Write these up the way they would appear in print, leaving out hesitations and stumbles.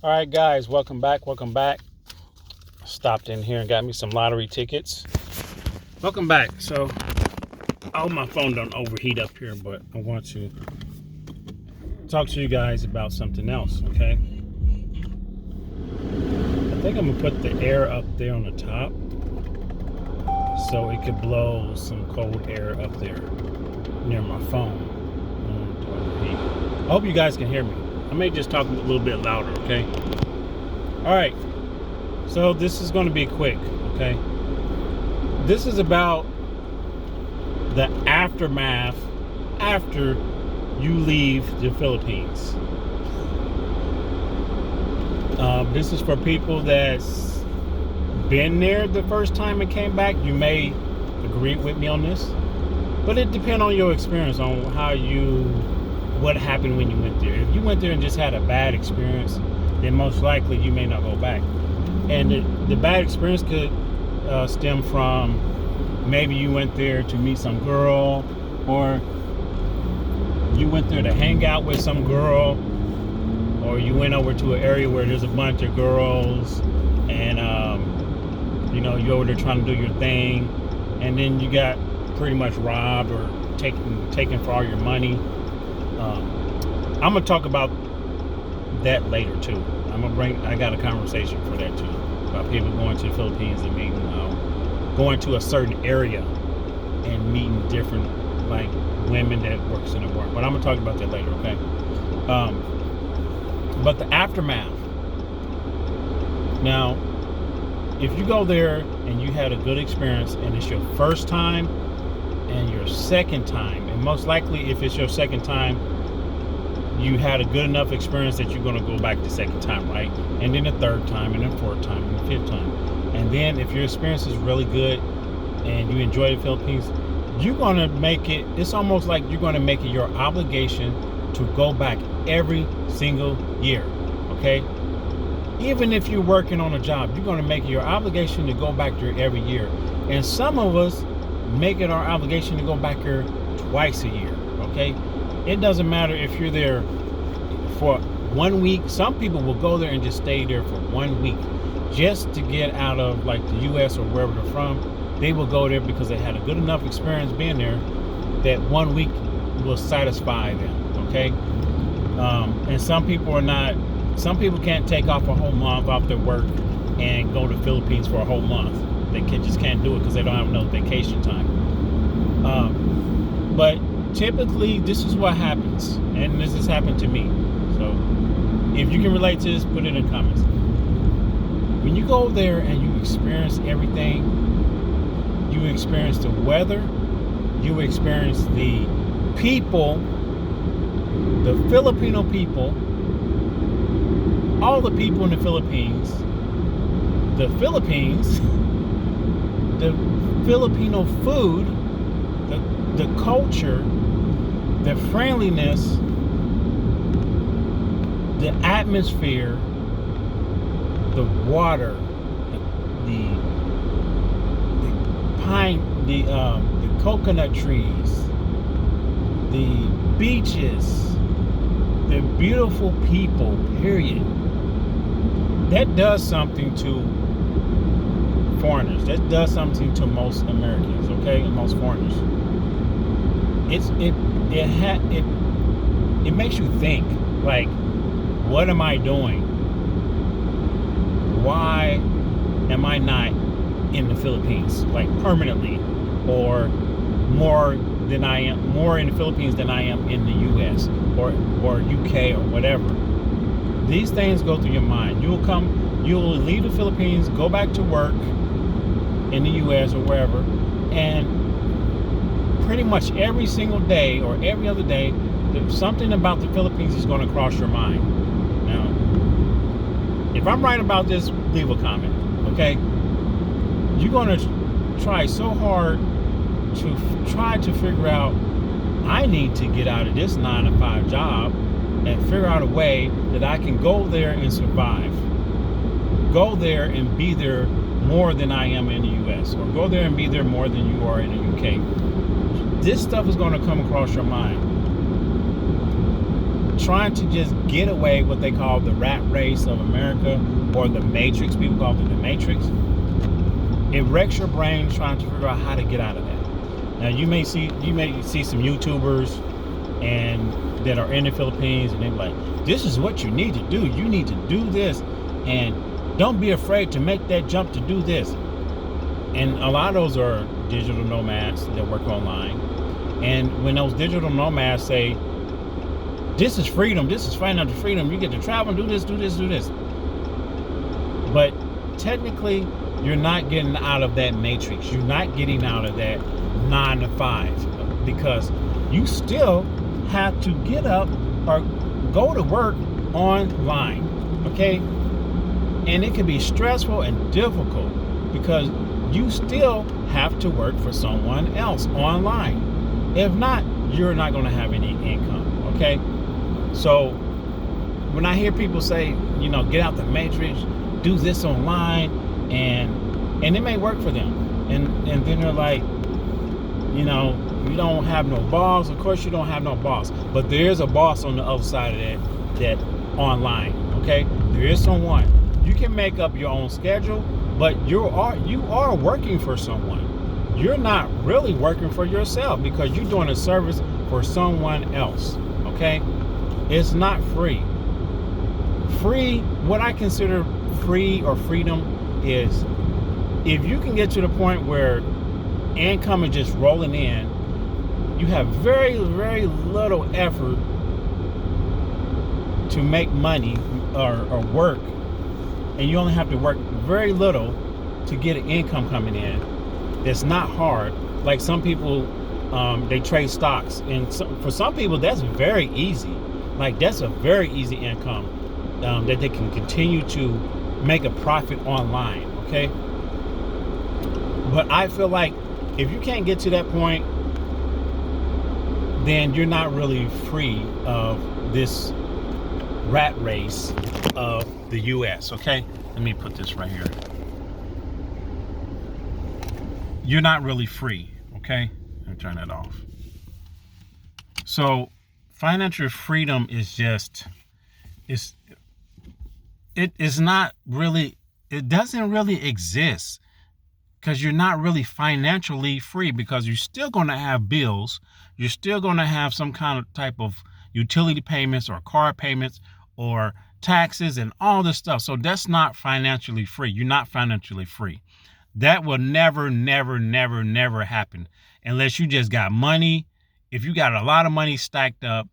All right, guys, welcome back. Welcome back. Stopped in here and got me some lottery tickets. Welcome back. So, I hope my phone don't overheat up here, but I want to talk to you guys about something else, okay? I think I'm gonna put the air up there on the top so it could blow some cold air up there near my phone. I hope you guys can hear me. I may just talk a little bit louder, okay? All right. So this is going to be quick, okay? This is about the aftermath after you leave the Philippines. This is for people that's been there the first time and came back. You may agree with me on this, but it depends on your experience on what happened when you went there. If you went there and just had a bad experience, then most likely you may not go back. And the bad experience could stem from maybe you went there to meet some girl, or you went there to hang out with some girl, or you went over to an area where there's a bunch of girls, and you're over there trying to do your thing, and then you got pretty much robbed or taken for all your money. I'm gonna talk about that later too. I got a conversation for that too, about people going to the Philippines and meeting, going to a certain area and meeting different like women that works in the work. But I'm gonna talk about that later, okay? But the aftermath. Now, if you go there and you had a good experience and it's your first time and your second time, and most likely if it's your second time, you had a good enough experience that you're going to go back the second time, right? And then the third time, and then fourth time, and the fifth time. And then if your experience is really good and you enjoy the Philippines, you're going to make it, it's almost like you're going to make it your obligation to go back every single year, okay? Even if you're working on a job, you're going to make it your obligation to go back there every year. And some of us make it our obligation to go back here twice a year, okay? It doesn't matter if you're there for 1 week. Some people will go there and just stay there for 1 week just to get out of like the U.S. or wherever they're from. They will go there because they had a good enough experience being there that 1 week will satisfy them, okay? And some people can't take off a whole month off their work and go to the Philippines for a whole month. They just can't do it because they don't have no vacation time. But typically, this is what happens, and this has happened to me. So, if you can relate to this, put it in the comments. When you go there and you experience everything, you experience the weather, you experience the people, the Filipino people, all the people in the Philippines, the Filipino food, the culture, the friendliness, the atmosphere, the water, the pine, the coconut trees, the beaches, the beautiful people, period. That does something to foreigners. That does something to most Americans, okay, and most foreigners. It makes you think, like, what am I doing? Why am I not in the Philippines, like permanently, or more in the Philippines than I am in the U.S. or UK or whatever? These things go through your mind. You'll leave the Philippines, go back to work in the U.S. or wherever, and pretty much every single day or every other day, something about the Philippines is going to cross your mind. Now, if I'm right about this, leave a comment, okay? You're going to try so hard to try to figure out, I need to get out of this 9-to-5 job and figure out a way that I can go there and survive. Go there and be there more than I am in the U.S. or go there and be there more than you are in the UK. This stuff is going to come across your mind. trying to just get away what they call the rat race of America, or the matrix. People call it the matrix. It wrecks your brain trying to figure out how to get out of that. Now you may see some YouTubers and that are in the Philippines, and they're like, this is what you need to do. You need to do this, and don't be afraid to make that jump to do this. And a lot of those are digital nomads that work online. And when those digital nomads say, this is freedom, this is financial freedom, you get to travel and do this, do this, do this. But technically, you're not getting out of that matrix. You're not getting out of that 9 to 5, because you still have to get up or go to work online, okay? And it can be stressful and difficult because you still have to work for someone else online. If not, you're not going to have any income, okay? So when I hear people say, get out the matrix, do this online, and it may work for them, and then they're like, you don't have no boss. Of course you don't have no boss, but there is a boss on the other side of that online, okay? There is someone. You can make up your own schedule, but you are working for someone. You're not really working for yourself, because you're doing a service for someone else, okay? It's not free. What I consider free or freedom is if you can get to the point where income is just rolling in, you have very, very little effort to make money or work, and you only have to work very little to get an income coming in. It's not hard. Like some people, they trade stocks, and for some people that's very easy. Like that's a very easy income that they can continue to make a profit online, okay? But I feel like if you can't get to that point, then you're not really free of this rat race of the US, okay? Let me put this right here. You're not really free, okay? Let me turn that off. So financial freedom is just, it is not really, it doesn't really exist, because you're not really financially free, because you're still going to have bills. You're still going to have some kind of type of utility payments or car payments or taxes and all this stuff. So that's not financially free. You're not financially free. That will never, never, never, never happen unless you just got money. If you got a lot of money stacked up,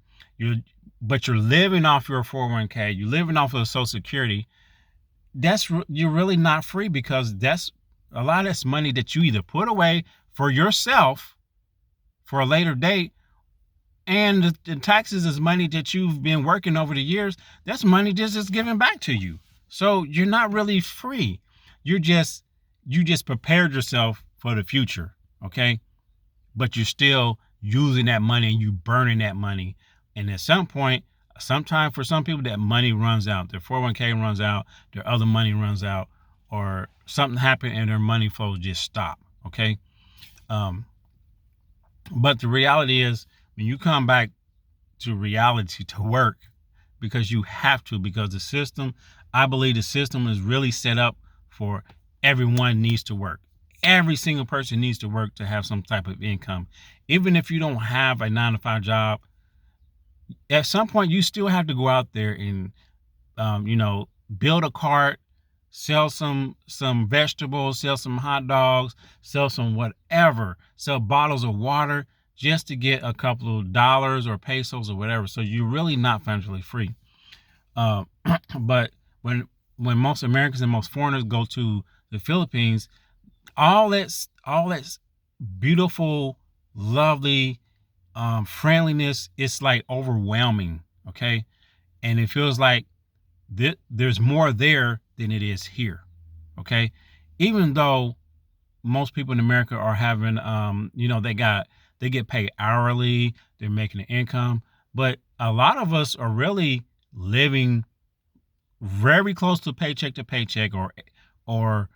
but you're living off your 401k, you're living off of Social Security, you're really not free, because that's a lot of that's money that you either put away for yourself for a later date, and the taxes is money that you've been working over the years. That's money just given back to you. So you're not really free. You just prepared yourself for the future, okay? But you're still using that money and you burning that money. And at some point, sometime for some people, that money runs out. Their 401k runs out, their other money runs out, or something happened and their money flows just stop, okay? But the reality is, when you come back to reality, to work, because you have to, because the system, I believe the system is really set up for everyone needs to work. Every single person needs to work to have some type of income. Even if you don't have a 9 to 5 job, at some point you still have to go out there and, build a cart, sell some vegetables, sell some hot dogs, sell some whatever, sell bottles of water, just to get a couple of dollars or pesos or whatever. So you're really not financially free. But when most Americans and most foreigners go to the Philippines, all that's beautiful, lovely, friendliness, it's like overwhelming, okay? And it feels like there's more there than it is here, okay? Even though most people in America are having, they get paid hourly, they're making an income, but a lot of us are really living very close to paycheck, or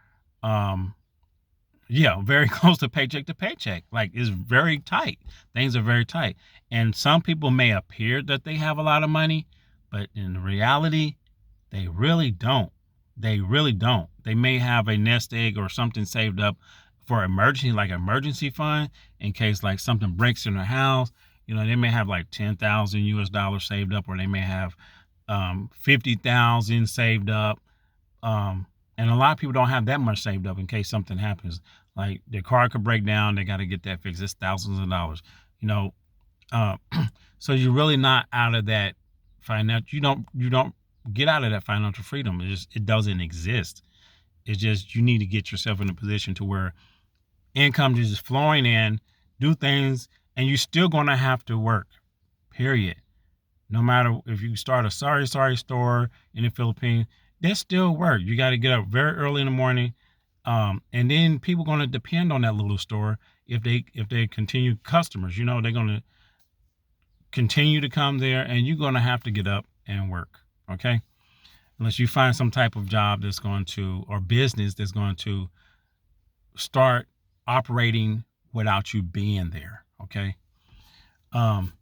Yeah, very close to paycheck. Like it's very tight. Things are very tight. And some people may appear that they have a lot of money, but in reality, they really don't. They really don't. They may have a nest egg or something saved up for emergency, like emergency fund, in case like something breaks in their house. You know, they may have like 10,000 US dollars saved up, or they may have 50,000 saved up. Um, and a lot of people don't have that much saved up in case something happens. Like their car could break down, they got to get that fixed. It's thousands of dollars. You know, uh, so you're really not out of that financial. You don't get out of that financial freedom. It doesn't exist. It's just you need to get yourself in a position to where income is just flowing in, do things, and you're still gonna have to work. Period. No matter if you start a sorry store in the Philippines, there's still work. You got to get up very early in the morning, and then people going to depend on that little store if they continue customers. You know they're going to continue to come there, and you're going to have to get up and work. Okay, unless you find some type of job that's going to or business that's going to start operating without you being there. Okay, um,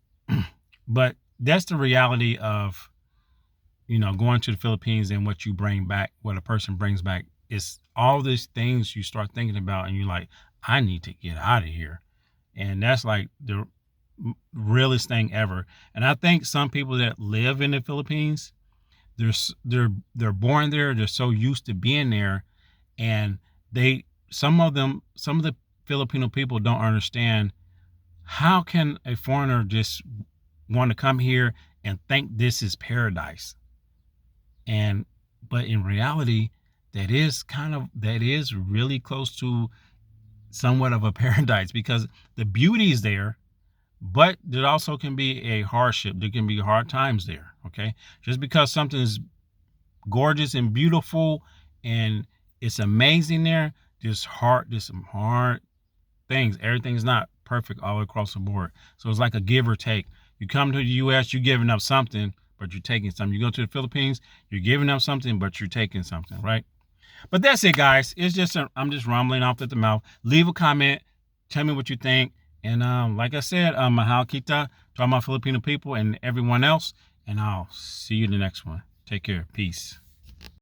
but that's the reality of going to the Philippines, and what you bring back, what a person brings back is all these things you start thinking about, and you're like, I need to get out of here. And that's like the realest thing ever. And I think some people that live in the Philippines, they're born there, they're so used to being there, and some of the Filipino people don't understand how can a foreigner just want to come here and think this is paradise. And but in reality, that is really close to somewhat of a paradise, because the beauty is there, but there also can be a hardship. There can be hard times there. Okay, just because something is gorgeous and beautiful and it's amazing there, there's some hard things. Everything's not perfect all across the board. So it's like a give or take. You come to the US, you're giving up something, but you're taking something. You go to the Philippines, you're giving up something, but you're taking something, right? But that's it, guys. I'm just rambling off at the mouth. Leave a comment. Tell me what you think. And like I said, mahal kita to all my Filipino people and everyone else. And I'll see you in the next one. Take care. Peace.